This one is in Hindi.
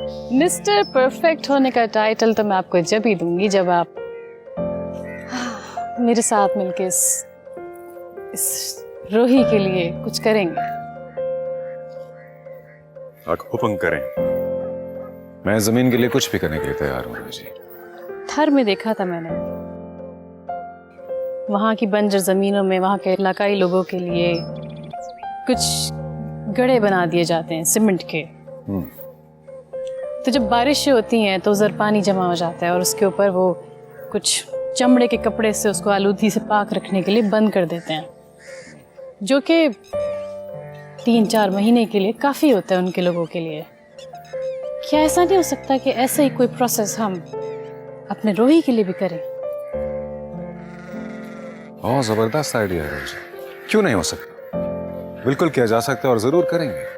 मिस्टर परफेक्ट होने का टाइटल तो मैं आपको जब ही दूंगी जब आप मेरे साथ मिलके इस रोही के लिए कुछ करेंगे। आप हुक्म करें, मैं जमीन के लिए कुछ भी करने के लिए तैयार हूँ रोही जी। थर में देखा था मैंने, वहाँ की बंजर जमीनों में वहाँ के इलाकाई लोगों के लिए कुछ गड्ढे बना दिए जाते हैं सीमेंट के। तो जब बारिशें होती हैं तो उधर पानी जमा हो जाता है और उसके ऊपर वो कुछ चमड़े के कपड़े से उसको आलूदी से पाक रखने के लिए बंद कर देते हैं, जो कि 3-4 महीने के लिए काफ़ी होता है उनके लोगों के लिए। क्या ऐसा नहीं हो सकता कि ऐसा ही कोई प्रोसेस हम अपने रोही के लिए भी करें? बहुत जबरदस्त आइडिया है रोही जी, क्यों नहीं हो सकता? बिल्कुल किया जा सकता है और जरूर करेंगे।